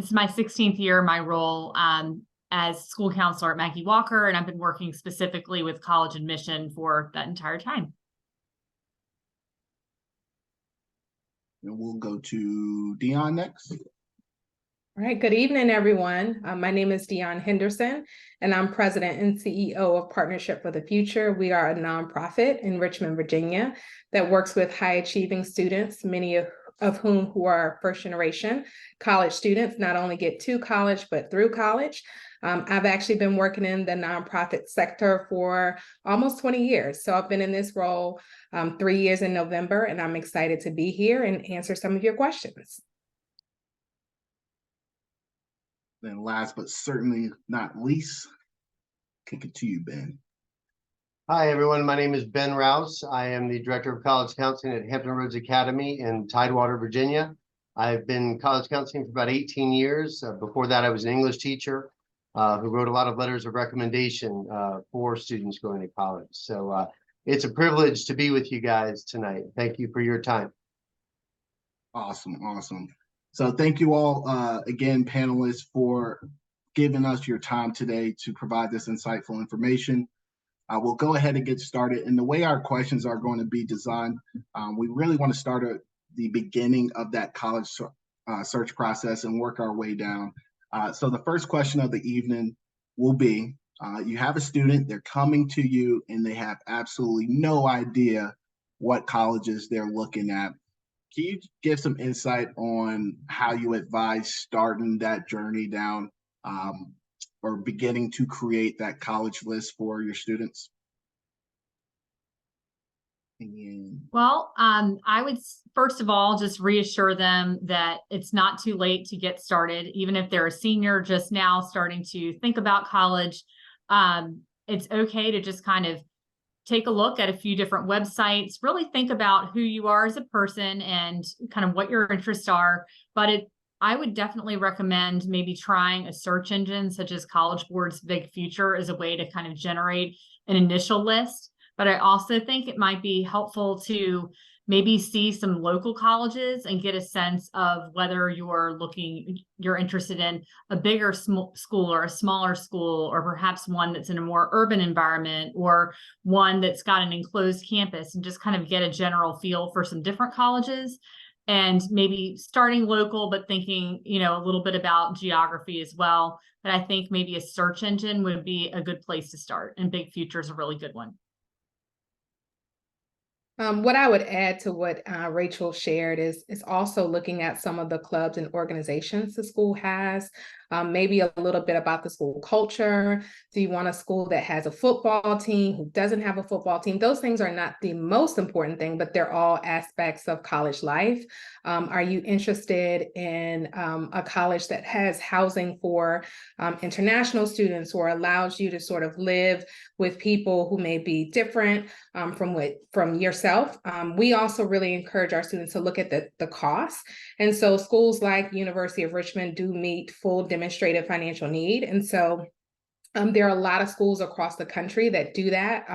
It's my 16th year in my role as school counselor at Maggie Walker, and I've been working specifically with college admission for that entire time. And we'll go to Dion next. All right, good evening, everyone. My name is Dion Henderson, and I'm president and CEO of Partnership for the Future. We are a nonprofit in Richmond, Virginia, that works with high-achieving students, many of whom who are first-generation college students, not only get to college, but through college. I've actually been working in the nonprofit sector for almost 20 years. So I've been in this role 3 years in November, and I'm excited to be here and answer some of your questions. Then last but certainly not least, kick it to you, Ben. Hi, everyone. My name is Ben Rouse. I am the Director of College Counseling at Hampton Roads Academy in Tidewater, Virginia. I've been college counseling for about 18 years. Before that, I was an English teacher who wrote a lot of letters of recommendation for students going to college. So it's a privilege to be with you guys tonight. Thank you for your time. Awesome, awesome. So thank you all again, panelists, for giving us your time today to provide this insightful information. We'll go ahead and get started. And the way our questions are going to be designed, we really want to start at the beginning of that college search process and work our way down. So the first question of the evening will be, you have a student, they're coming to you, and they have absolutely no idea what colleges they're looking at. Can you give some insight on how you advise starting that journey down or beginning to create that college list for your students? Well, I would first of all just reassure them that it's not too late to get started. Even if they're a senior just now starting to think about college, it's okay to just kind of take a look at a few different websites, really think about who you are as a person and kind of what your interests are. But I would definitely recommend maybe trying a search engine such as College Board's Big Future as a way to kind of generate an initial list. But I also think it might be helpful to maybe see some local colleges and get a sense of whether you're interested in a bigger school or a smaller school, or perhaps one that's in a more urban environment, or one that's got an enclosed campus, and just kind of get a general feel for some different colleges. And maybe starting local, but thinking, a little bit about geography as well. But I think maybe a search engine would be a good place to start, and Big Future is a really good one. What I would add to what Rachel shared is also looking at some of the clubs and organizations the school has, maybe a little bit about the school culture. Do you want a school that has a football team, who doesn't have a football team? Those things are not the most important thing, but they're all aspects of college life. Are you interested in a college that has housing for international students, or allows you to sort of live with people who may be different from yourself? We also really encourage our students to look at the costs. And so schools like University of Richmond do meet full demonstrated financial need. And so there are a lot of schools across the country that do that.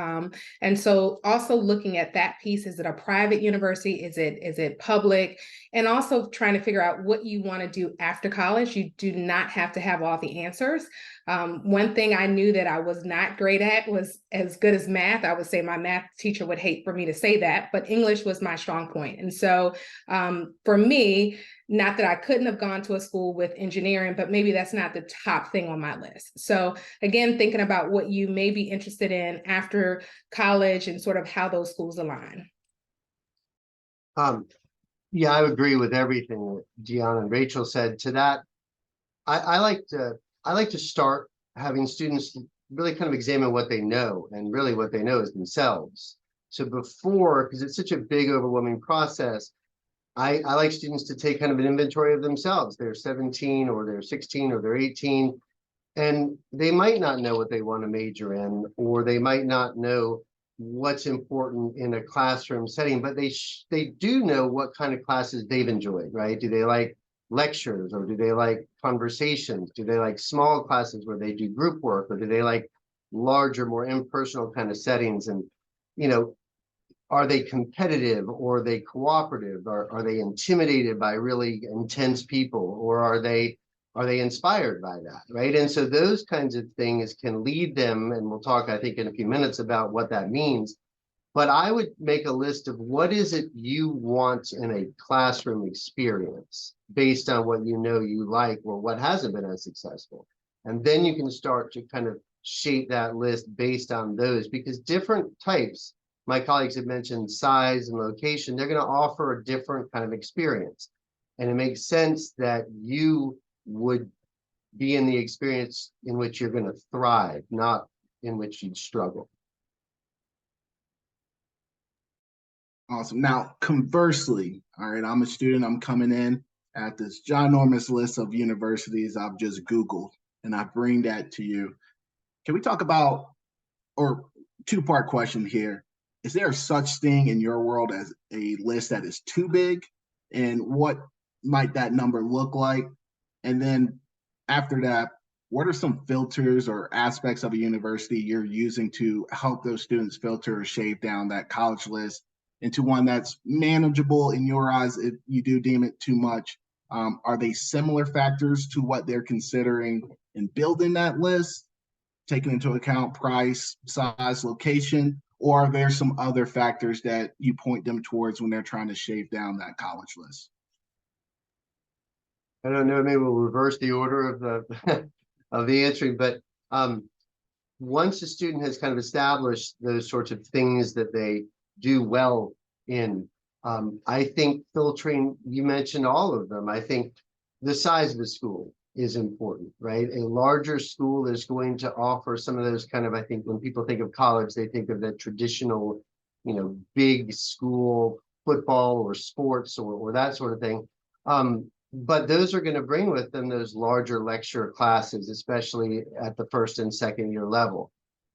And so also looking at that piece, is it a private university? Is it public? And also trying to figure out what you want to do after college. You do not have to have all the answers. One thing I knew that I was not great at was as good as math. I would say my math teacher would hate for me to say that, but English was my strong point. And so for me, not that I couldn't have gone to a school with engineering, but maybe that's not the top thing on my list. So again, thinking about what you may be interested in after college and sort of how those schools align. Yeah, I agree with everything that Dion and Rachel said. To that, I like to start having students really kind of examine what they know, and really what they know is themselves. So before, because it's such a big, overwhelming process, I like students to take kind of an inventory of themselves. They're 17 or they're 16 or they're 18, and they might not know what they want to major in, or they might not know what's important in a classroom setting, but they do know what kind of classes they've enjoyed, right? Do they like lectures, or do they like conversations? Do they like small classes where they do group work, or do they like larger, more impersonal kind of settings? And, are they competitive, or are they cooperative? Are they intimidated by really intense people, or are they Are they inspired by that, right? And so those kinds of things can lead them, and we'll talk, I think, in a few minutes about what that means. But I would make a list of what is it you want in a classroom experience based on what you know you like or what hasn't been as successful. And then you can start to kind of shape that list based on those, because different types, my colleagues have mentioned size and location, they're going to offer a different kind of experience. And it makes sense that you would be in the experience in which you're going to thrive, not in which you'd struggle. Awesome. Now, conversely, all right, I'm a student, I'm coming in at this ginormous list of universities I've just Googled, and I bring that to you. Can we talk about, or two-part question here, is there such thing in your world as a list that is too big? And what might that number look like? And then after that, what are some filters or aspects of a university you're using to help those students filter or shave down that college list into one that's manageable in your eyes if you do deem it too much? Are they similar factors to what they're considering in building that list, taking into account price, size, location, or are there some other factors that you point them towards when they're trying to shave down that college list? I don't know, maybe we'll reverse the order of the of the answering, but once a student has kind of established those sorts of things that they do well in, I think filtering, you mentioned all of them. I think the size of the school is important, right? A larger school is going to offer some of those kind of, I think when people think of college, they think of that traditional, you know, big school football or sports or that sort of thing. But those are going to bring with them those larger lecture classes, especially at the first and second year level.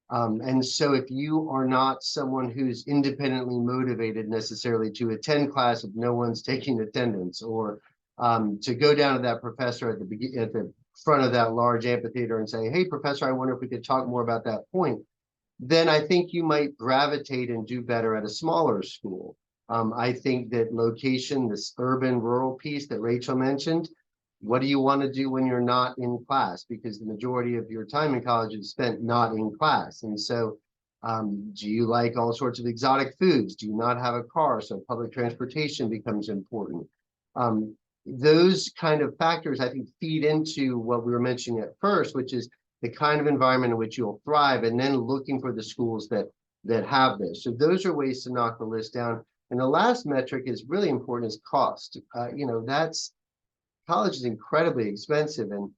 And so if you are not someone who's independently motivated necessarily to attend class if no one's taking attendance, or to go down to that professor at the front of that large amphitheater and say, hey, professor, I wonder if we could talk more about that point, then I think you might gravitate and do better at a smaller school. I think that location, this urban rural piece that Rachel mentioned, what do you want to do when you're not in class? Because the majority of your time in college is spent not in class. And so do you like all sorts of exotic foods? Do you not have a car? So public transportation becomes important. Those kind of factors, I think, feed into what we were mentioning at first, which is the kind of environment in which you'll thrive, and then looking for the schools that have this. So those are ways to knock the list down. And the last metric is really important, is cost. College is incredibly expensive, and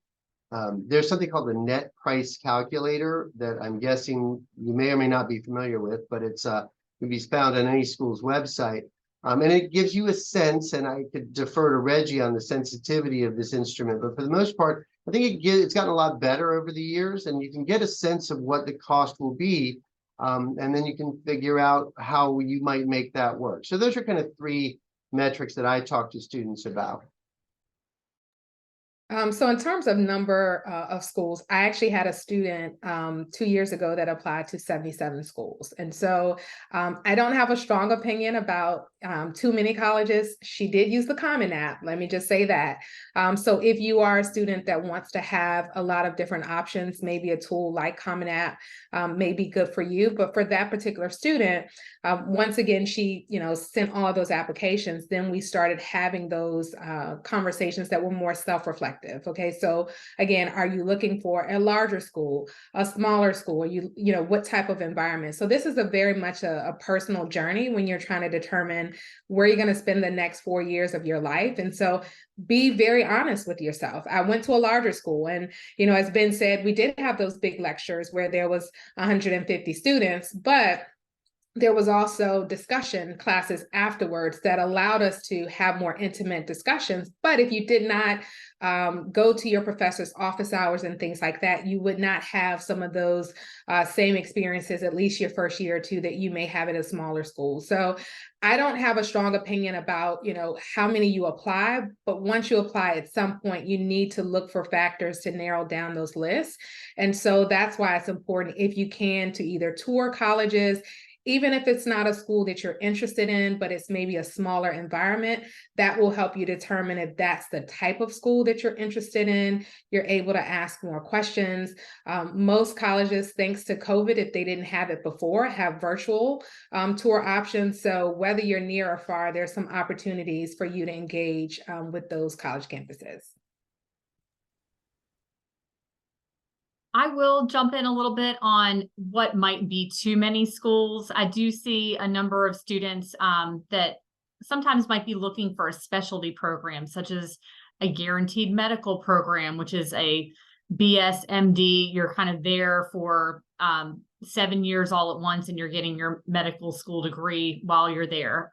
there's something called the net price calculator that I'm guessing you may or may not be familiar with, but it's can be found on any school's website. And it gives you a sense, and I could defer to Reggie on the sensitivity of this instrument, but for the most part, I think it's gotten a lot better over the years, and you can get a sense of what the cost will be. And then you can figure out how you might make that work. So those are kind of three metrics that I talk to students about. So in terms of number of schools, I actually had a student 2 years ago that applied to 77 schools. And so I don't have a strong opinion about too many colleges. She did use the Common App, let me just say that. So if you are a student that wants to have a lot of different options, maybe a tool like Common App may be good for you. But for that particular student, once again, she sent all of those applications. Then we started having those conversations that were more self-reflective. Okay, so again, are you looking for a larger school, a smaller school? What type of environment? So this is a very much a personal journey when you're trying to determine where you're going to spend the next 4 years of your life. And so be very honest with yourself. I went to a larger school, and as Ben said, we did have those big lectures where there was 150 students, but there was also discussion classes afterwards that allowed us to have more intimate discussions. But if you did not go to your professor's office hours and things like that, you would not have some of those same experiences, at least your first year or two, that you may have at a smaller school. So I don't have a strong opinion about, how many you apply, but once you apply, at some point, you need to look for factors to narrow down those lists. And so that's why it's important, if you can, to either tour colleges. even if it's not a school that you're interested in, but it's maybe a smaller environment, that will help you determine if that's the type of school that you're interested in. You're able to ask more questions. Most colleges, thanks to COVID, if they didn't have it before, have virtual tour options. So whether you're near or far, there's some opportunities for you to engage with those college campuses. I will jump in a little bit on what might be too many schools. I do see a number of students that sometimes might be looking for a specialty program, such as a guaranteed medical program, which is a BS MD. You're kind of there for 7 years all at once, and you're getting your medical school degree while you're there.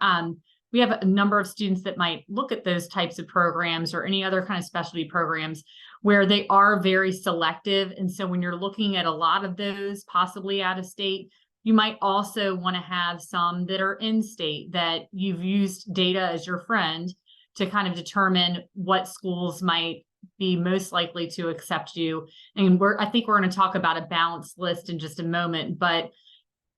We have a number of students that might look at those types of programs or any other kind of specialty programs where they are very selective. And so when you're looking at a lot of those possibly out of state, you might also want to have some that are in state that you've used data as your friend to kind of determine what schools might be most likely to accept you. And I think we're going to talk about a balanced list in just a moment, but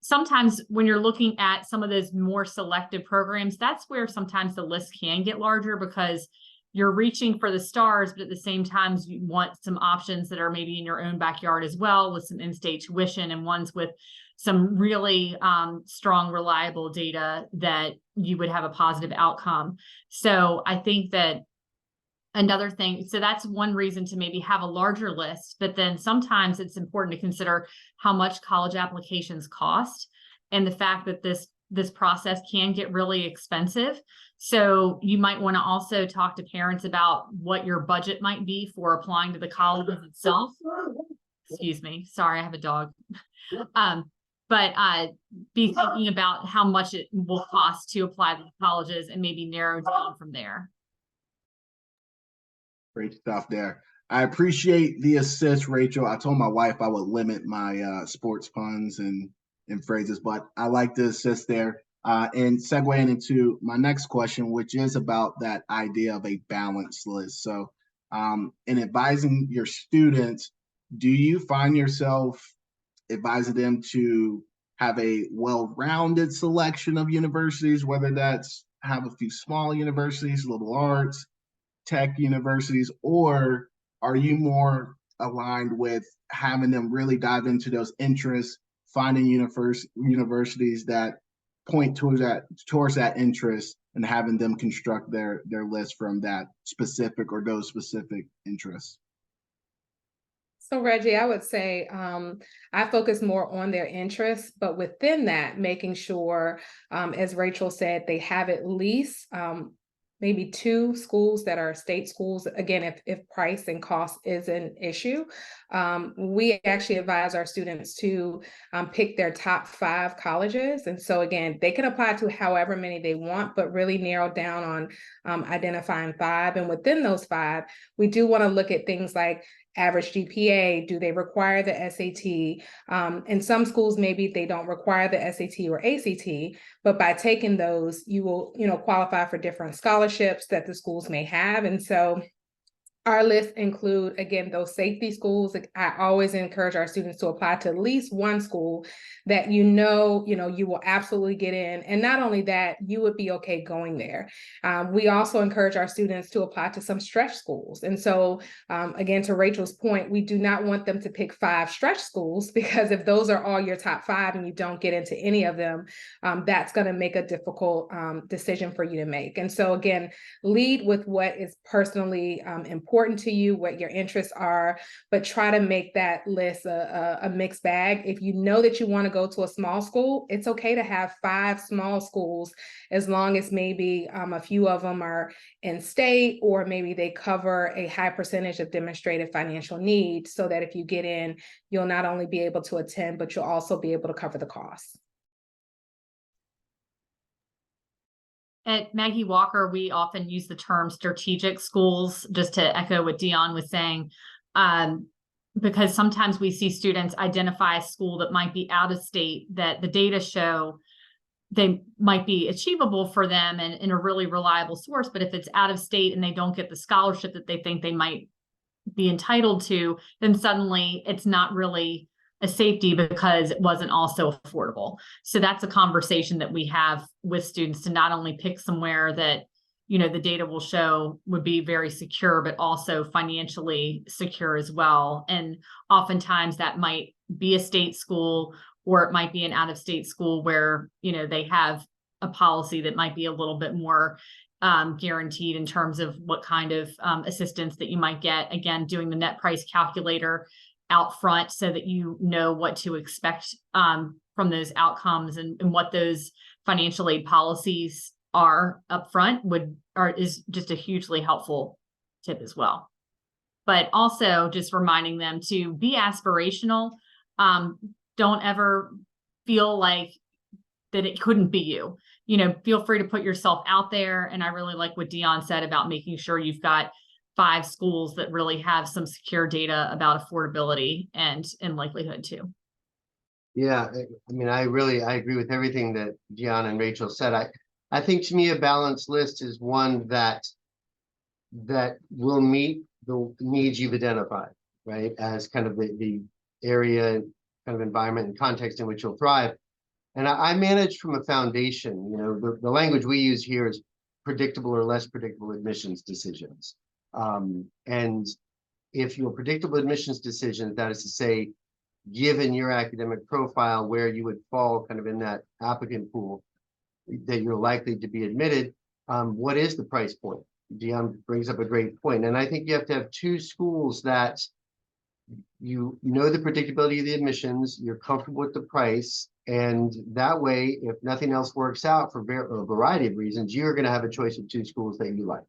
sometimes when you're looking at some of those more selective programs, that's where sometimes the list can get larger because you're reaching for the stars, but at the same time, you want some options that are maybe in your own backyard as well, with some in-state tuition and ones with some really strong, reliable data that you would have a positive outcome. So I think that another thing, so that's one reason to maybe have a larger list, but then sometimes it's important to consider how much college applications cost and the fact that this process can get really expensive. So you might want to also talk to parents about what your budget might be for applying to the college itself. Excuse me. Sorry, I have a dog. But be thinking about how much it will cost to apply to the colleges and maybe narrow down from there. Great stuff there. I appreciate the assist, Rachel. I told my wife I would limit my sports puns and phrases, but I like the assist there. And segueing into my next question, which is about that idea of a balanced list. So in advising your students, do you find yourself advising them to have a well-rounded selection of universities, whether that's have a few small universities, liberal arts, tech universities, or are you more aligned with having them really dive into those interests, finding universities that point towards that interest and having them construct their list from that specific or those specific interests? So Reggie, I would say I focus more on their interests, but within that, making sure, as Rachel said, they have at least maybe 2 schools that are state schools. Again, if price and cost is an issue, we actually advise our students to pick their top 5 colleges. And so again, they can apply to however many they want, but really narrow down on identifying 5. And within those 5, we do want to look at things like average GPA. Do they require the SAT? In some schools, maybe they don't require the SAT or ACT, but by taking those, you will, qualify for different scholarships that the schools may have. And so our list include, again, those safety schools. I always encourage our students to apply to at least one school that you will absolutely get in. And not only that, you would be okay going there. We also encourage our students to apply to some stretch schools. And so, again, to Rachel's point, we do not want them to pick 5 stretch schools, because if those are all your top 5 and you don't get into any of them, that's going to make a difficult decision for you to make. And so, again, lead with what is personally important to you, what your interests are, but try to make that list a mixed bag. If you know that you want to go to a small school, it's okay to have 5 small schools, as long as maybe a few of them are in state, or maybe they cover a high percentage of demonstrated financial need, so that if you get in, you'll not only be able to attend, but you'll also be able to cover the costs. At Maggie Walker, we often use the term strategic schools, just to echo what Dion was saying, because sometimes we see students identify a school that might be out of state, that the data show they might be achievable for them and in a really reliable source. But if it's out of state and they don't get the scholarship that they think they might be entitled to, then suddenly it's not really a safety because it wasn't also affordable. So that's a conversation that we have with students to not only pick somewhere that, you know, the data will show would be very secure, but also financially secure as well. And oftentimes that might be a state school, or it might be an out-of-state school where, you know, they have a policy that might be a little bit more guaranteed in terms of what kind of assistance that you might get. Again, doing the net price calculator out front so that you know what to expect from those outcomes, and what those financial aid policies are up front is just a hugely helpful tip as well. But also just reminding them to be aspirational. Don't ever feel like that it couldn't be you. You know, feel free to put yourself out there. And I really like what Dion said about making sure you've got 5 schools that really have some secure data about affordability and likelihood too. Yeah, I mean, I agree with everything that Dion and Rachel said. I think to me a balanced list is one that will meet the needs you've identified, right? As kind of the area, kind of environment and context in which you'll thrive. And I manage from a foundation. You know, the language we use here is predictable or less predictable admissions decisions. And if your predictable admissions decisions, that is to say, given your academic profile, where you would fall kind of in that applicant pool that you're likely to be admitted, what is the price point? Dion brings up a great point. And I think you have to have 2 schools that you know the predictability of the admissions, you're comfortable with the price, and that way, if nothing else works out for a variety of reasons, you're going to have a choice of 2 schools that you like.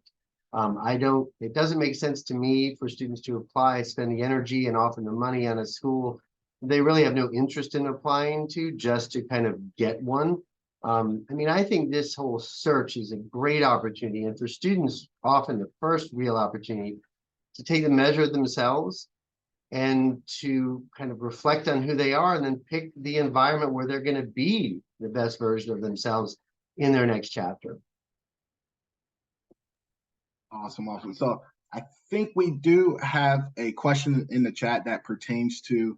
It doesn't make sense to me for students to apply, spend the energy and often the money on a school they really have no interest in applying to, just to kind of get one. I mean, I think this whole search is a great opportunity, and for students, often the first real opportunity to take the measure of themselves and to kind of reflect on who they are, and then pick the environment where they're going to be the best version of themselves in their next chapter. Awesome. So I think we do have a question in the chat that pertains to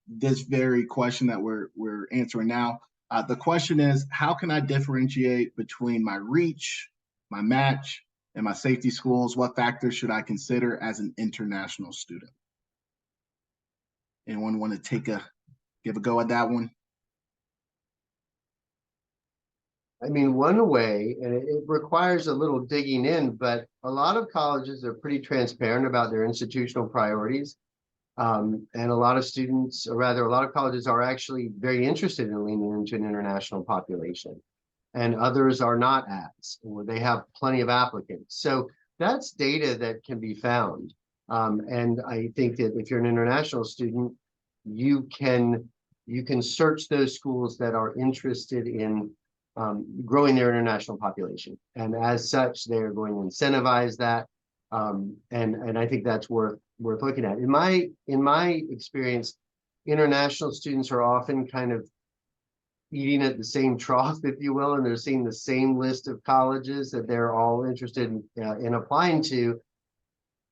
this very question that we're answering now. The question is, how can I differentiate between my reach, my match, and my safety schools? What factors should I consider as an international student? Anyone want to give a go at that one? I mean, one way, and it requires a little digging in, but a lot of colleges are pretty transparent about their institutional priorities. And a lot of students, or rather a lot of colleges, are actually very interested in leaning into an international population. And others are not as, or they have plenty of applicants. So that's data that can be found. And I think that if you're an international student, you can search those schools that are interested in growing their international population. And as such, they're going to incentivize that. And I think that's worth looking at. In my experience, international students are often kind of eating at the same trough, if you will, and they're seeing the same list of colleges that they're all interested in applying to.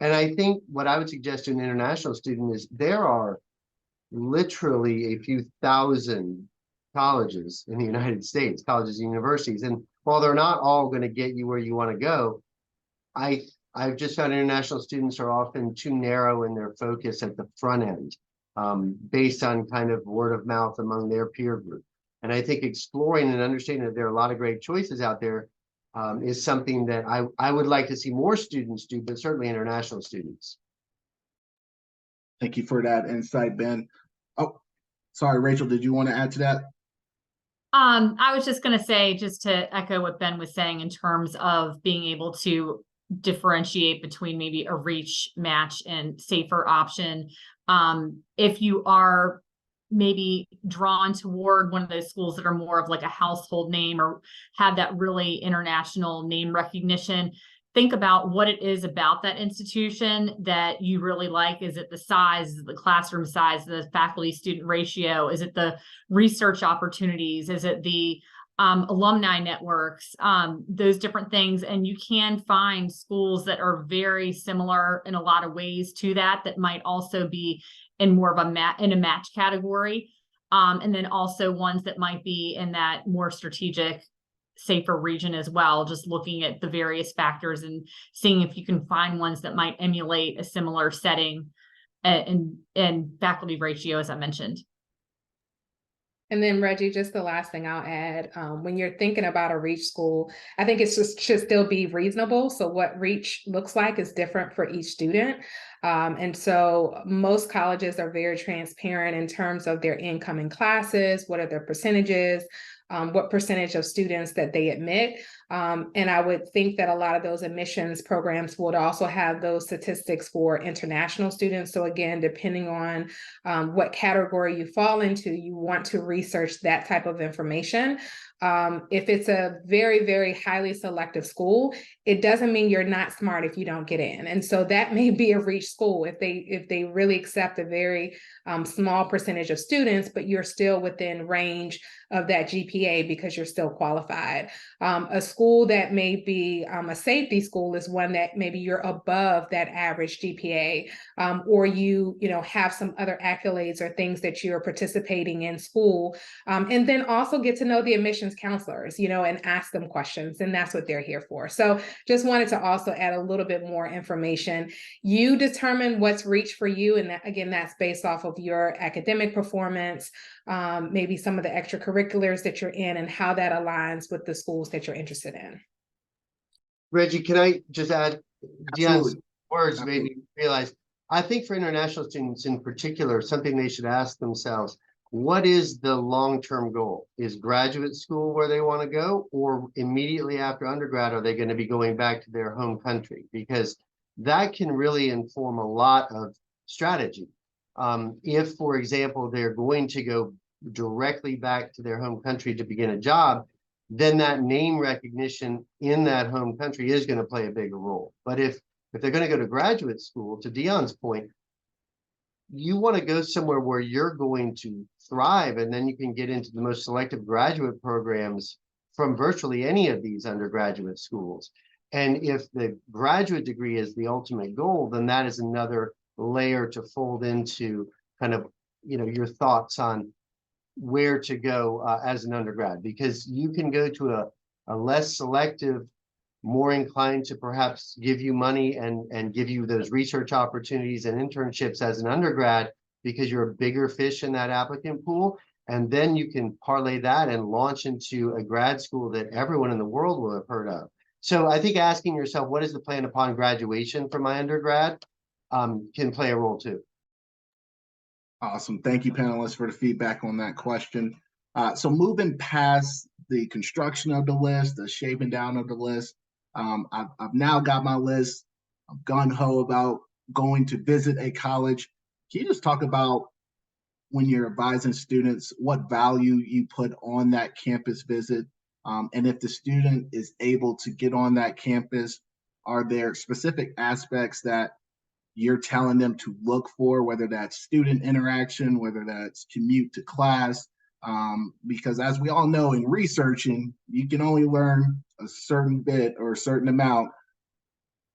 And I think what I would suggest to an international student is there are literally a few thousand colleges in the United States, colleges and universities. And while they're not all going to get you where you want to go, I've just found international students are often too narrow in their focus at the front end, based on kind of word of mouth among their peer group. And I think exploring and understanding that there are a lot of great choices out there is something that I would like to see more students do, but certainly international students. Thank you for that insight, Ben. Oh, sorry, Rachel, did you want to add to that? I was just going to say, just to echo what Ben was saying in terms of being able to differentiate between maybe a reach, match, and safer option. If you are maybe drawn toward one of those schools that are more of like a household name or have that really international name recognition, think about what it is about that institution that you really like. Is it the size, is it the classroom size, the faculty student ratio? Is it the research opportunities? Is it the alumni networks, those different things. And you can find schools that are very similar in a lot of ways to that might also be in more of a match category. And then also ones that might be in that more strategic, safer region as well, just looking at the various factors and seeing if you can find ones that might emulate a similar setting and faculty ratio, as I mentioned. And then Reggie, just the last thing I'll add, when you're thinking about a reach school, I think it's just should still be reasonable. So what reach looks like is different for each student. And so most colleges are very transparent in terms of their incoming classes, what are their percentages, what percentage of students that they admit. And I would think that a lot of those admissions programs would also have those statistics for international students. So again, depending on what category you fall into, you want to research that type of information. If it's a very, very highly selective school, it doesn't mean you're not smart if you don't get in. And so that may be a reach school if they really accept a very small percentage of students, but you're still within range of that GPA because you're still qualified. A school that may be a safety school is one that maybe you're above that average GPA, or you have some other accolades or things that you're participating in school. And then also get to know the admissions counselors, and ask them questions, and that's what they're here for. So just wanted to also add a little bit more information. You determine what's reach for you, and that, again, that's based off of your academic performance, maybe some of the extracurriculars that you're in, and how that aligns with the schools that you're interested in. Reggie, can I just add, Dion's words Absolutely. made me realize, I think for international students in particular, something they should ask themselves, what is the long-term goal? Is graduate school where they want to go, or immediately after undergrad, are they going to be going back to their home country? Because that can really inform a lot of strategy. If, for example, they're going to go directly back to their home country to begin a job, then that name recognition in that home country is going to play a bigger role. But if they're going to go to graduate school, to Dion's point, you want to go somewhere where you're going to thrive, and then you can get into the most selective graduate programs from virtually any of these undergraduate schools. And if the graduate degree is the ultimate goal, then that is another layer to fold into kind of, your thoughts on where to go as an undergrad, because you can go to a less selective, more inclined to perhaps give you money and give you those research opportunities and internships as an undergrad, because you're a bigger fish in that applicant pool. And then you can parlay that and launch into a grad school that everyone in the world will have heard of. So I think asking yourself, what is the plan upon graduation for my undergrad, can play a role too. Awesome. Thank you, panelists, for the feedback on that question. So moving past the construction of the list, the shaping down of the list, I've now got my list. I'm gung-ho about going to visit a college. Can you just talk about, when you're advising students, what value you put on that campus visit? And if the student is able to get on that campus, are there specific aspects that you're telling them to look for, whether that's student interaction, whether that's commute to class? Because as we all know, in researching, you can only learn a certain bit or a certain amount,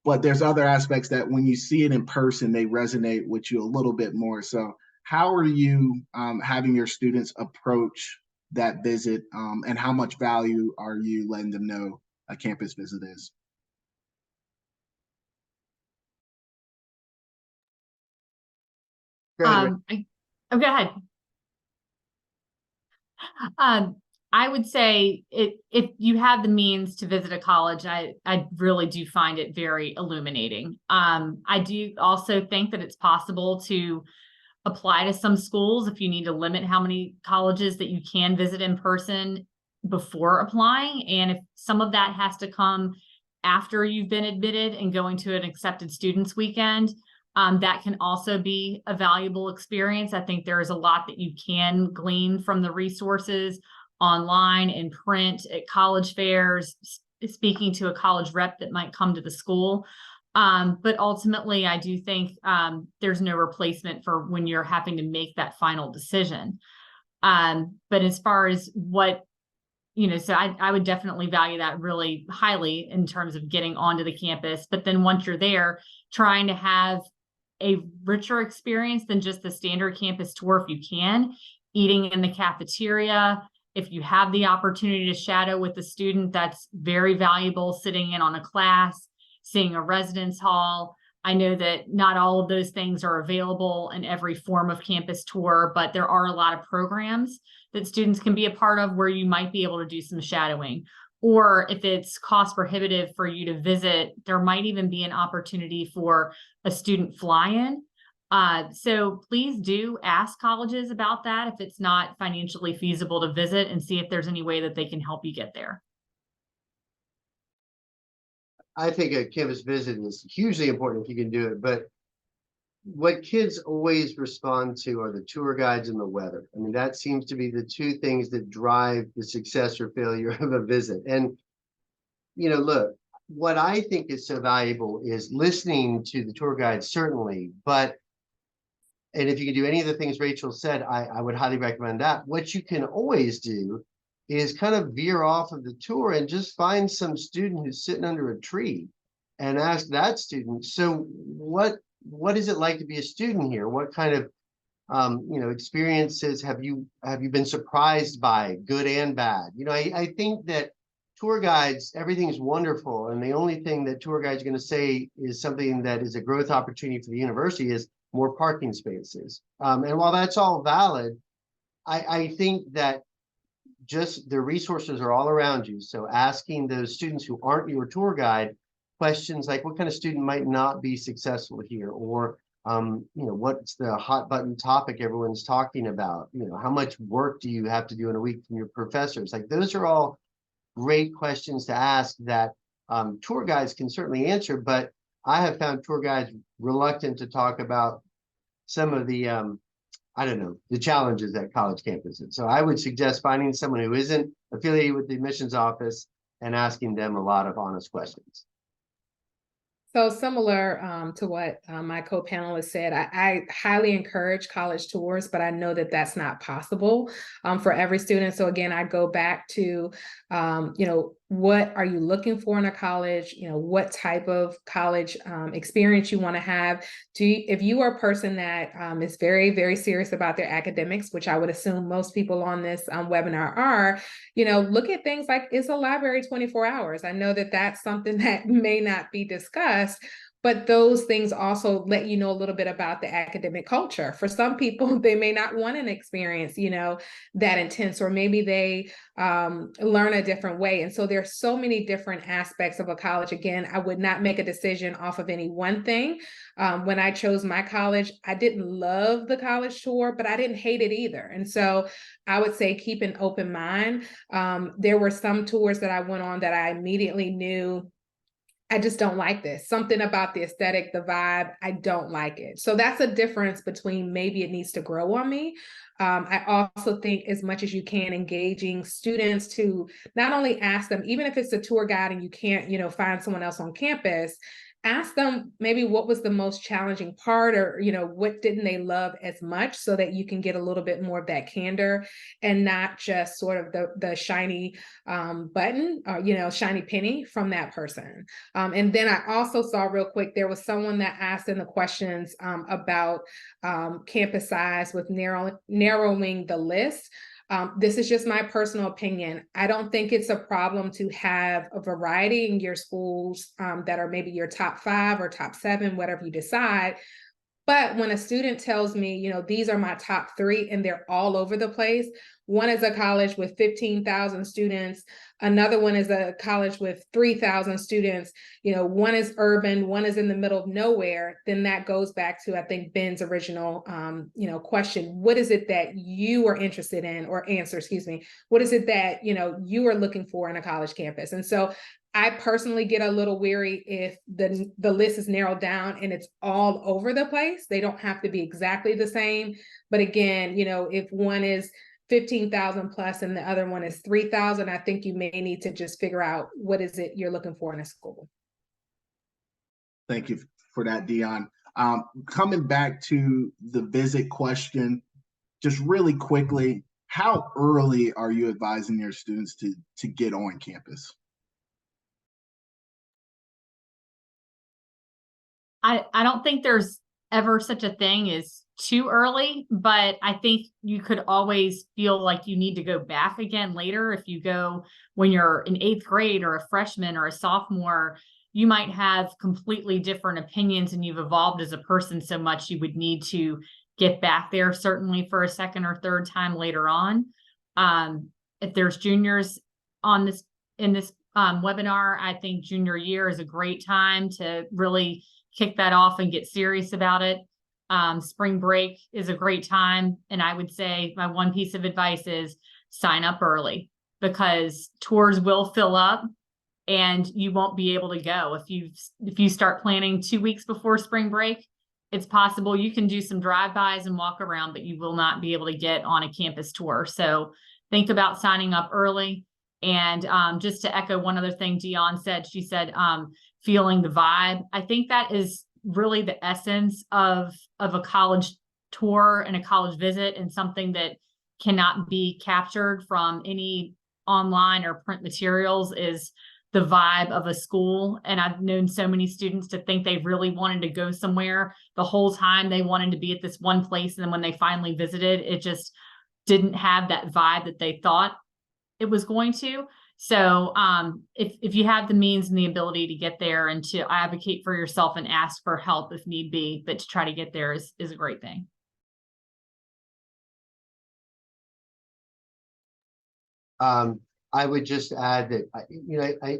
but there's other aspects that when you see it in person, they resonate with you a little bit more. So how are you having your students approach that visit, and how much value are you letting them know a campus visit is? Go ahead, Go ahead. I would say if you have the means to visit a college, I really do find it very illuminating. I do also think that it's possible to apply to some schools if you need to limit how many colleges that you can visit in person before applying. And if some of that has to come after you've been admitted and going to an accepted students weekend, that can also be a valuable experience. I think there is a lot that you can glean from the resources online, in print, at college fairs, speaking to a college rep that might come to the school. But ultimately, I do think there's no replacement for when you're having to make that final decision. But as far as what so I would definitely value that really highly in terms of getting onto the campus. But then once you're there, trying to have a richer experience than just the standard campus tour if you can, eating in the cafeteria. If you have the opportunity to shadow with a student, that's very valuable, sitting in on a class, seeing a residence hall. I know that not all of those things are available in every form of campus tour, but there are a lot of programs that students can be a part of where you might be able to do some shadowing. Or if it's cost prohibitive for you to visit, there might even be an opportunity for a student fly-in. So please do ask colleges about that if it's not financially feasible to visit, and see if there's any way that they can help you get there. I think a campus visit is hugely important if you can do it, but what kids always respond to are the tour guides and the weather. I mean, that seems to be the two things that drive the success or failure of a visit. And, look, what I think is so valuable is listening to the tour guide, certainly, and if you can do any of the things Rachel said, I would highly recommend that. What you can always do is kind of veer off of the tour and just find some student who's sitting under a tree and ask that student, so what is it like to be a student here? What kind of experiences have you been surprised by, good and bad? I think that tour guides, everything's wonderful, and the only thing that tour guides are going to say is something that is a growth opportunity for the university is more parking spaces. And while that's all valid, I think that just the resources are all around you. So asking those students who aren't your tour guide questions like, what kind of student might not be successful here? Or, what's the hot button topic everyone's talking about? How much work do you have to do in a week from your professors? Like, those are all great questions to ask that tour guides can certainly answer, but I have found tour guides reluctant to talk about some of the, the challenges at college campuses. So I would suggest finding someone who isn't affiliated with the admissions office and asking them a lot of honest questions. So similar to what my co-panelist said, I highly encourage college tours, but I know that that's not possible for every student. So again, I go back to, what are you looking for in a college? What type of college experience you want to have? If you are a person that is very, very serious about their academics, which I would assume most people on this webinar are, look at things like, is a library 24 hours? I know that that's something that may not be discussed, but those things also let you know a little bit about the academic culture. For some people, they may not want an experience, that intense, or maybe they learn a different way. And so there's so many different aspects of a college. Again, I would not make a decision off of any one thing. When I chose my college, I didn't love the college tour, but I didn't hate it either. And so I would say keep an open mind. There were some tours that I went on that I immediately knew, I just don't like this. Something about the aesthetic, the vibe, I don't like it. So that's a difference between maybe it needs to grow on me. I also think as much as you can, engaging students to not only ask them, even if it's a tour guide and you can't, find someone else on campus, ask them maybe what was the most challenging part, or, what didn't they love as much, so that you can get a little bit more of that candor and not just sort of the shiny button or, shiny penny from that person. And then I also saw real quick, there was someone that asked in the questions about campus size with narrowing the list. This is just my personal opinion. I don't think it's a problem to have a variety in your schools that are maybe your top 5 or top 7, whatever you decide. But when a student tells me, these are my top 3 and they're all over the place, one is a college with 15,000 students, another one is a college with 3,000 students, one is urban, one is in the middle of nowhere, then that goes back to, I think, Ben's original, question. What is it that you are interested in, or answer, excuse me, what is it that, you are looking for in a college campus? And so I personally get a little weary if the list is narrowed down and it's all over the place. They don't have to be exactly the same. But again, if one is 15,000 plus and the other one is 3,000, I think you may need to just figure out what is it you're looking for in a school. Thank you for that, Dion. Coming back to the visit question, just really quickly, how early are you advising your students to get on campus? I don't think there's ever such a thing as too early, but I think you could always feel like you need to go back again later. If you go when you're in 8th grade or a freshman or a sophomore, you might have completely different opinions and you've evolved as a person so much you would need to get back there certainly for a second or third time later on. If there's juniors on this in this webinar, I think junior year is a great time to really kick that off and get serious about it. Spring break is a great time. And I would say my one piece of advice is sign up early, because tours will fill up and you won't be able to go. If you start planning 2 weeks before spring break, it's possible you can do some drive-bys and walk around, but you will not be able to get on a campus tour. So think about signing up early. And just to echo one other thing Dion said, she said, feeling the vibe. I think that is really the essence of a college tour and a college visit, and something that cannot be captured from any online or print materials is the vibe of a school. And I've known so many students to think they really wanted to go somewhere the whole time. They wanted to be at this one place. And then when they finally visited, it just didn't have that vibe that they thought it was going to. So if you have the means and the ability to get there and to advocate for yourself and ask for help if need be, but to try to get there is a great thing. I would just add that, I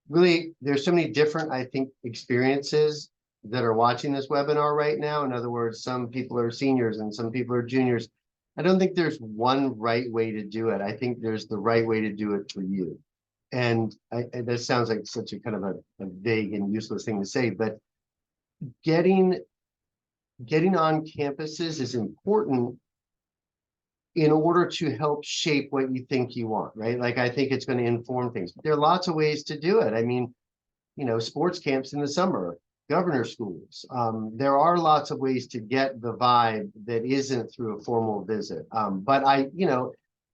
really, there's so many different, I think, experiences that are watching this webinar right now. In other words, some people are seniors and some people are juniors. I don't think there's one right way to do it. I think there's the right way to do it for you. And that sounds like such a kind of a vague and useless thing to say, but getting on campuses is important in order to help shape what you think you want, right? Like, I think it's going to inform things. There are lots of ways to do it. I mean, sports camps in the summer, governor schools. There are lots of ways to get the vibe that isn't through a formal visit.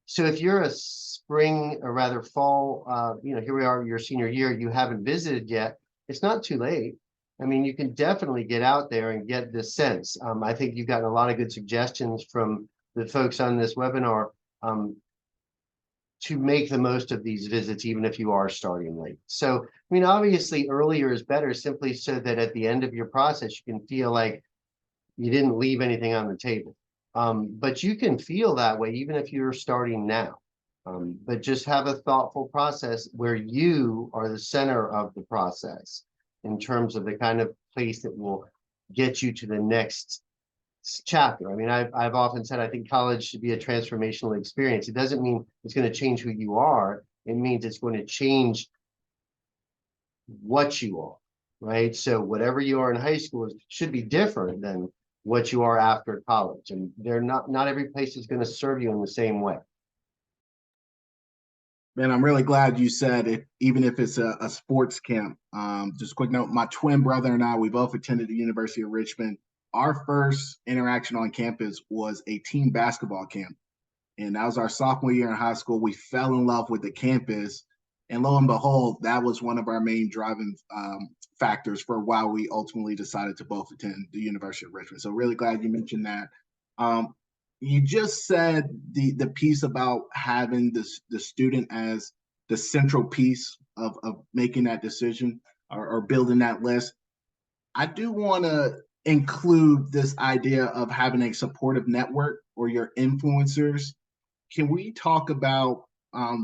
So if you're a spring or rather fall, here we are, your senior year, you haven't visited yet, it's not too late. I mean, you can definitely get out there and get this sense. I think you've gotten a lot of good suggestions from the folks on this webinar to make the most of these visits, even if you are starting late. So, I mean, obviously earlier is better, simply so that at the end of your process, you can feel like you didn't leave anything on the table. But you can feel that way even if you're starting now. But just have a thoughtful process where you are the center of the process in terms of the kind of place that will get you to the next chapter. I mean, I've often said I think college should be a transformational experience. It doesn't mean it's going to change who you are. It means it's going to change what you are, right? So whatever you are in high school should be different than what you are after college. And they're not every place is going to serve you in the same way. Man, I'm really glad you said it, even if it's a sports camp. Just a quick note, my twin brother and I, we both attended the University of Richmond. Our first interaction on campus was a team basketball camp. And that was our sophomore year in high school. We fell in love with the campus. And lo and behold, that was one of our main driving factors for why we ultimately decided to both attend the University of Richmond. So really glad you mentioned that. You just said the piece about having the student as the central piece of making that decision or building that list. I do want to include this idea of having a supportive network or your influencers. Can we talk about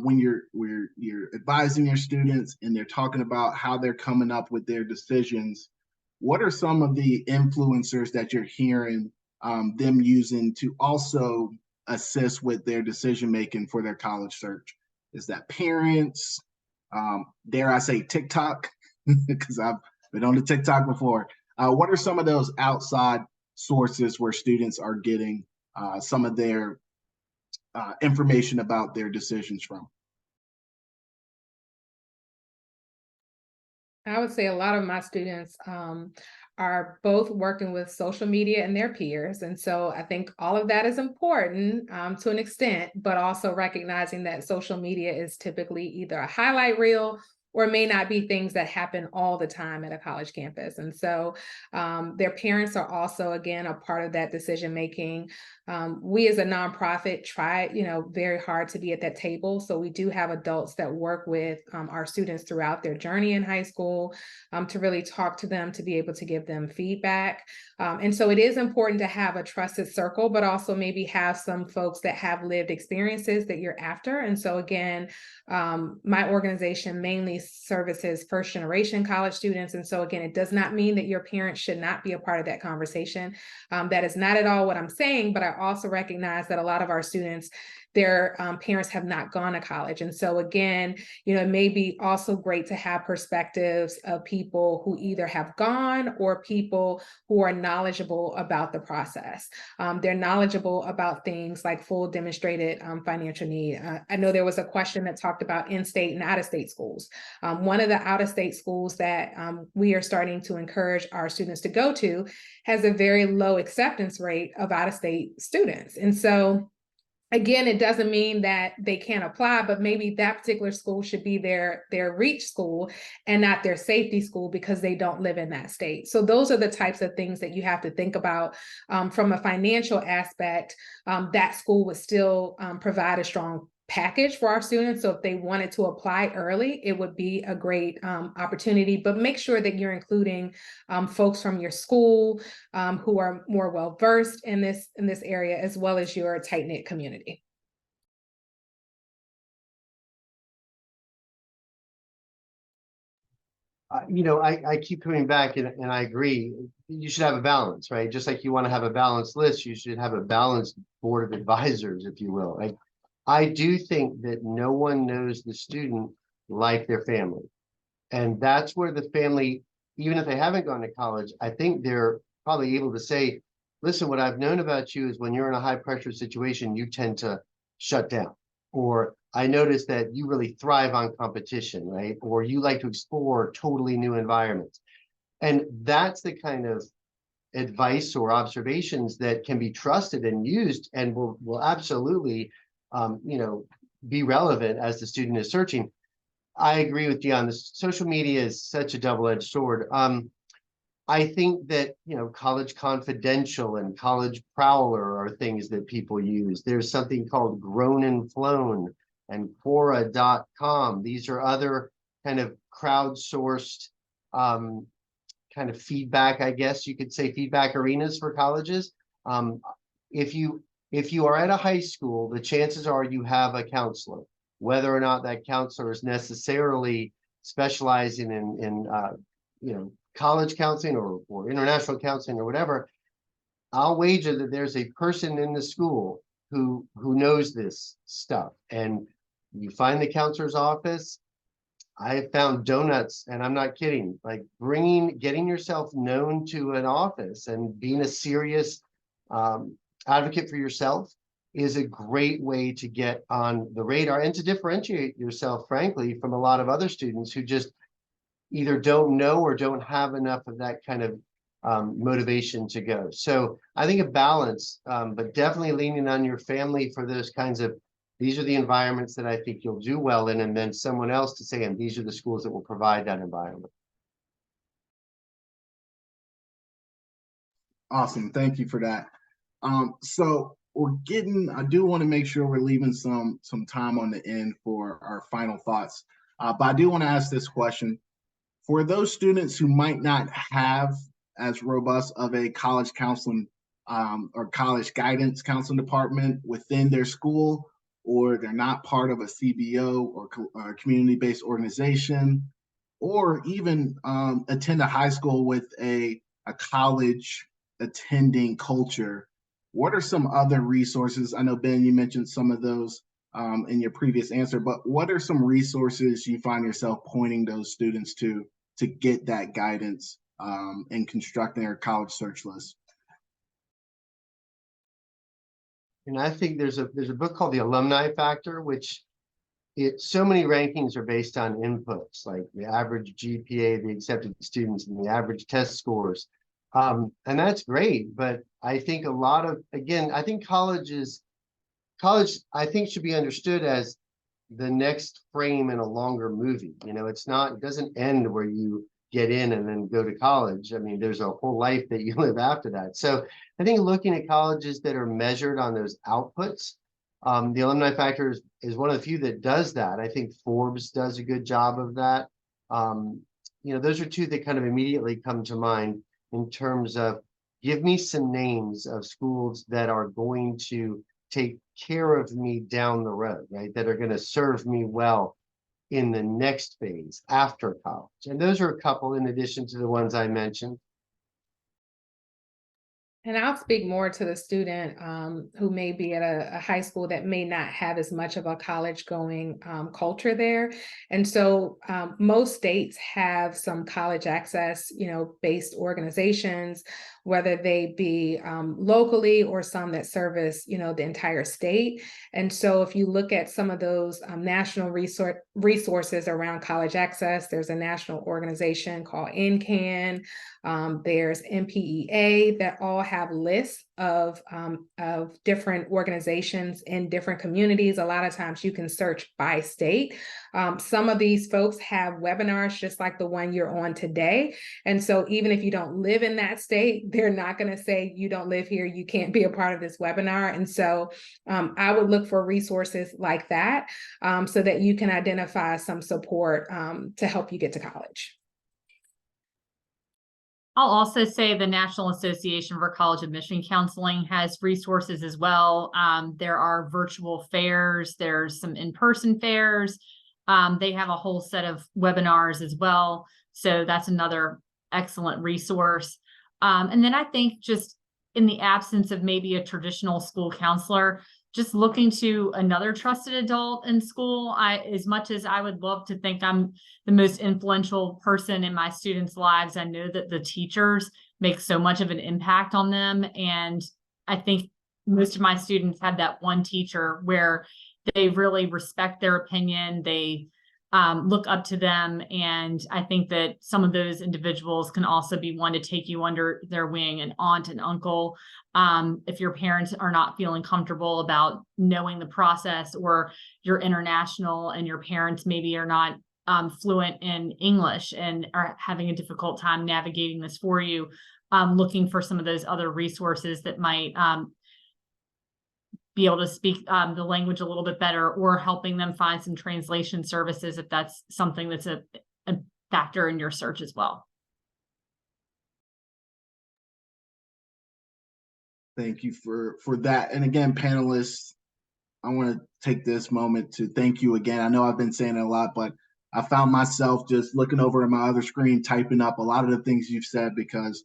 when you're advising your students and they're talking about how they're coming up with their decisions? What are some of the influencers that you're hearing them using to also assist with their decision making for their college search? Is that parents? Dare I say TikTok? Because I've been on the TikTok before. What are some of those outside sources where students are getting some of their information about their decisions from? I would say a lot of my students are both working with social media and their peers. And so I think all of that is important to an extent, but also recognizing that social media is typically either a highlight reel or may not be things that happen all the time at a college campus. And so their parents are also, again, a part of that decision making. We as a nonprofit try, very hard to be at that table. So we do have adults that work with our students throughout their journey in high school to really talk to them, to be able to give them feedback. And so it is important to have a trusted circle, but also maybe have some folks that have lived experiences that you're after. And so again, my organization mainly services first generation college students. And so again, it does not mean that your parents should not be a part of that conversation. That is not at all what I'm saying, but I also recognize that a lot of our students, their parents have not gone to college. And so again, it may be also great to have perspectives of people who either have gone or people who are knowledgeable about the process. They're knowledgeable about things like full demonstrated financial need. I know there was a question that talked about in-state and out-of-state schools. One of the out-of-state schools that we are starting to encourage our students to go to has a very low acceptance rate of out-of-state students. And so again, it doesn't mean that they can't apply, but maybe that particular school should be their reach school and not their safety school because they don't live in that state. So those are the types of things that you have to think about from a financial aspect. That school would still provide a strong package for our students. So if they wanted to apply early, it would be a great opportunity, but make sure that you're including folks from your school who are more well-versed in this area, as well as your tight-knit community. I keep coming back and I agree. You should have a balance, right? Just like you want to have a balanced list, you should have a balanced board of advisors, if you will. Like, I do think that no one knows the student like their family. And that's where the family, even if they haven't gone to college, I think they're probably able to say, listen, what I've known about you is when you're in a high pressure situation, you tend to shut down. Or I noticed that you really thrive on competition, right? Or you like to explore totally new environments. And that's the kind of advice or observations that can be trusted and used and will absolutely be relevant as the student is searching. I agree with Dion. The social media is such a double-edged sword. I think that, College Confidential and College Prowler are things that people use. There's something called Grown and Flown and Quora.com. These are other kind of crowdsourced kind of feedback, I guess you could say, feedback arenas for colleges. If you are at a high school, the chances are you have a counselor. Whether or not that counselor is necessarily specializing in college counseling or international counseling or whatever, I'll wager that there's a person in the school who knows this stuff. And you find the counselor's office. I have found donuts, and I'm not kidding, like getting yourself known to an office and being a serious advocate for yourself is a great way to get on the radar and to differentiate yourself, frankly, from a lot of other students who just either don't know or don't have enough of that kind of motivation to go. So I think a balance, but definitely leaning on your family for those kinds of, these are the environments that I think you'll do well in, and then someone else to say, and these are the schools that will provide that environment. Awesome. Thank you for that. So I do want to make sure we're leaving some time on the end for our final thoughts. But I do want to ask this question. For those students who might not have as robust of a college counseling or college guidance counseling department within their school, or they're not part of a CBO or community-based organization, or even attend a high school with a college attending culture, what are some other resources? I know, Ben, you mentioned some of those in your previous answer, but what are some resources you find yourself pointing those students to get that guidance in constructing their college search list? And I think there's a book called The Alumni Factor, which so many rankings are based on inputs like the average GPA, the accepted students, and the average test scores. And that's great, but I think a lot of, again, I think college, I think should be understood as the next frame in a longer movie. You know, it doesn't end where you get in and then go to college. I mean, there's a whole life that you live after that. So I think looking at colleges that are measured on those outputs, the alumni factor is one of the few that does that. I think Forbes does a good job of that. You know, those are two that kind of immediately come to mind in terms of give me some names of schools that are going to take care of me down the road, right? That are going to serve me well in the next phase after college. And those are a couple in addition to the ones I mentioned. And I'll speak more to the student who may be at a high school that may not have as much of a college going culture there. And so most states have some college access, based organizations, whether they be locally or some that service, the entire state. And so if you look at some of those national resources around college access, there's a national organization called NCAN. There's MPEA that all have lists of different organizations in different communities. A lot of times you can search by state. Some of these folks have webinars just like the one you're on today. And so even if you don't live in that state, they're not going to say you don't live here, you can't be a part of this webinar. And so I would look for resources like that so that you can identify some support to help you get to college. I'll also say the National Association for College Admission Counseling has resources as well. There are virtual fairs, there's some in-person fairs. They have a whole set of webinars as well. So that's another excellent resource. And then I think just in the absence of maybe a traditional school counselor, just looking to another trusted adult in school. As much as I would love to think I'm the most influential person in my students' lives, I know that the teachers make so much of an impact on them. And I think most of my students have that one teacher where they really respect their opinion. They look up to them. And I think that some of those individuals can also be one to take you under their wing, an aunt and uncle. If your parents are not feeling comfortable about knowing the process, or you're international and your parents maybe are not fluent in English and are having a difficult time navigating this for you, looking for some of those other resources that might be able to speak the language a little bit better, or helping them find some translation services if that's something that's a factor in your search as well. Thank you for that. And again, panelists, I want to take this moment to thank you again. I know I've been saying it a lot, but I found myself just looking over at my other screen, typing up a lot of the things you've said, because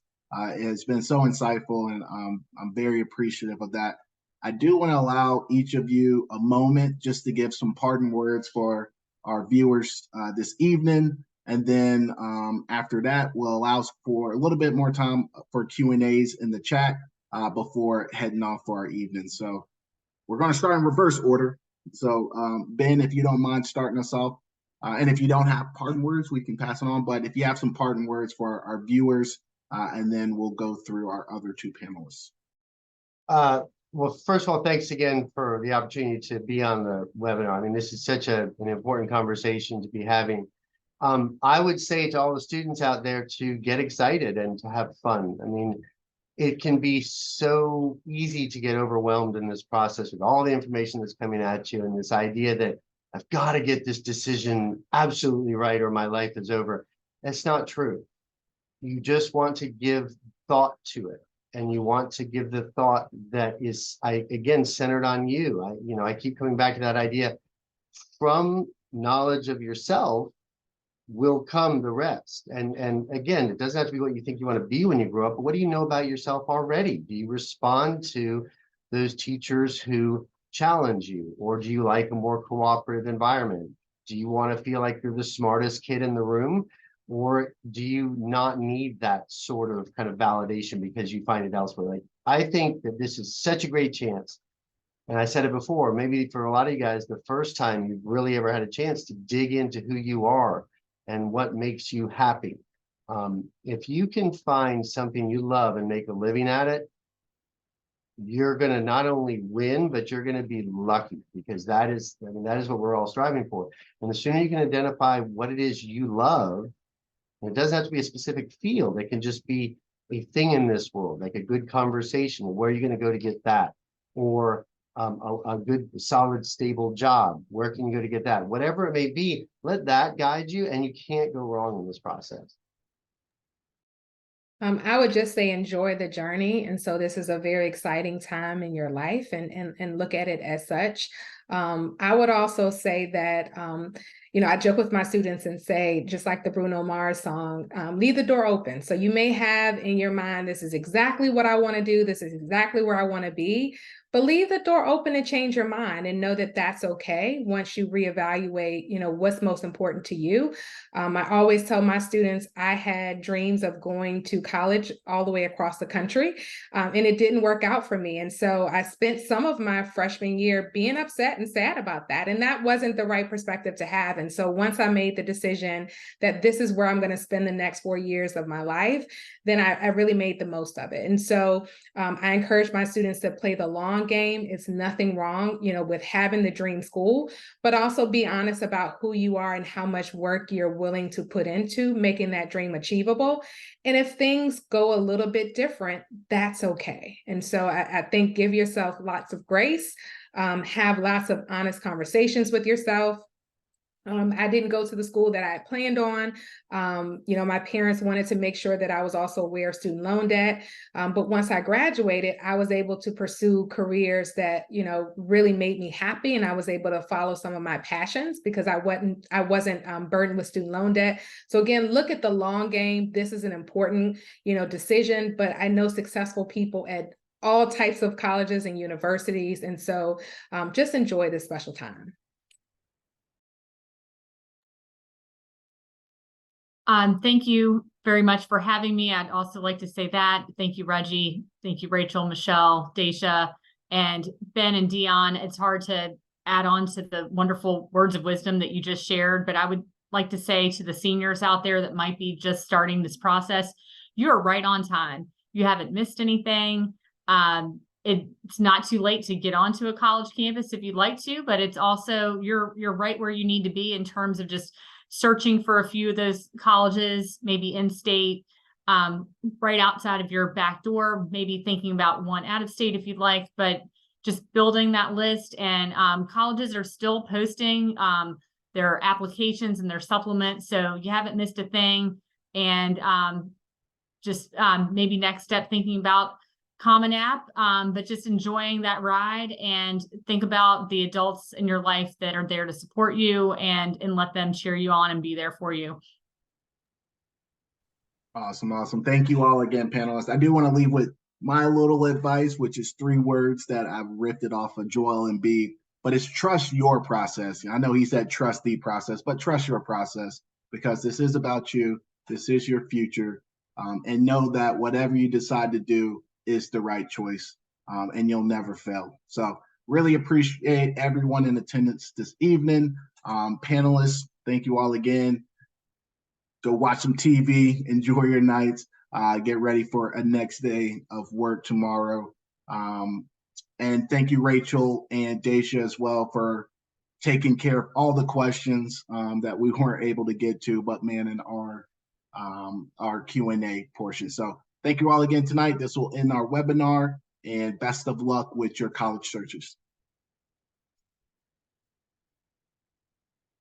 it has been so insightful, and I'm very appreciative of that. I do want to allow each of you a moment just to give some parting words for our viewers this evening. And then after that, we'll allow for a little bit more time for Q&As in the chat before heading off for our evening. So we're going to start in reverse order. So Ben, if you don't mind starting us off, and if you don't have parting words, we can pass it on. But if you have some parting words for our viewers, and then we'll go through our other two panelists. Well, first of all, thanks again for the opportunity to be on the webinar. I mean, this is such an important conversation to be having. I would say to all the students out there to get excited and to have fun. I mean, it can be so easy to get overwhelmed in this process with all the information that's coming at you, and this idea that I've got to get this decision absolutely right or my life is over. That's not true. You just want to give thought to it. And you want to give the thought that is, again, centered on you. I keep coming back to that idea. From knowledge of yourself will come the rest. And again, it doesn't have to be what you think you want to be when you grow up, but what do you know about yourself already? Do you respond to those teachers who challenge you, or do you like a more cooperative environment? Do you want to feel like you're the smartest kid in the room? Or do you not need that sort of kind of validation because you find it elsewhere? Like, I think that this is such a great chance. And I said it before, maybe for a lot of you guys, the first time you've really ever had a chance to dig into who you are and what makes you happy. If you can find something you love and make a living at it, you're going to not only win, but you're going to be lucky, because that is what we're all striving for. And the sooner you can identify what it is you love, and it doesn't have to be a specific field, it can just be a thing in this world, like a good conversation. Where are you going to go to get that? Or a good, solid, stable job. Where can you go to get that? Whatever it may be, let that guide you, and you can't go wrong in this process. I would just say enjoy the journey. And so this is a very exciting time in your life, and look at it as such. I would also say that, I joke with my students and say, just like the Bruno Mars song, leave the door open. So you may have in your mind, this is exactly what I want to do. This is exactly where I want to be. But leave the door open and change your mind, and know that that's okay once you reevaluate, what's most important to you. I always tell my students I had dreams of going to college all the way across the country, and it didn't work out for me. And so I spent some of my freshman year being upset and sad about that. And that wasn't the right perspective to have. And so once I made the decision that this is where I'm going to spend the next 4 years of my life, then I really made the most of it. And so I encourage my students to play the long game. It's nothing wrong, with having the dream school, but also be honest about who you are and how much work you're willing to put into making that dream achievable. And if things go a little bit different, that's okay. And so I think give yourself lots of grace, have lots of honest conversations with yourself. I didn't go to the school that I had planned on. My parents wanted to make sure that I was also aware of student loan debt. But once I graduated, I was able to pursue careers that, really made me happy. And I was able to follow some of my passions because I wasn't burdened with student loan debt. So again, look at the long game. This is an important, decision, but I know successful people at all types of colleges and universities. And so just enjoy this special time. Thank you very much for having me. I'd also like to say that. Thank you, Reggie. Thank you, Rachel, Michelle, Daisha, and Ben and Dion. It's hard to add on to the wonderful words of wisdom that you just shared, but I would like to say to the seniors out there that might be just starting this process, you're right on time. You haven't missed anything. It's not too late to get onto a college campus if you'd like to, but it's also, you're right where you need to be in terms of just searching for a few of those colleges, maybe in state, right outside of your back door, maybe thinking about one out of state if you'd like, but just building that list. And colleges are still posting their applications and their supplements, so you haven't missed a thing. And just maybe next step, thinking about Common App, but just enjoying that ride, and think about the adults in your life that are there to support you, and let them cheer you on and be there for you. Awesome. Thank you all again, panelists. I do want to leave with my little advice, which is 3 words that I've ripped it off of Joel Embiid, but it's trust your process. I know he said trust the process, but trust your process, because this is about you. This is your future. And know that whatever you decide to do is the right choice, and you'll never fail. So really appreciate everyone in attendance this evening. Panelists, thank you all again. Go watch some TV, enjoy your nights, get ready for a next day of work tomorrow. And thank you, Rachel and Daisha, as well, for taking care of all the questions that we weren't able to get to, but manning our Q&A portion. So thank you all again tonight. This will end our webinar, and best of luck with your college searches.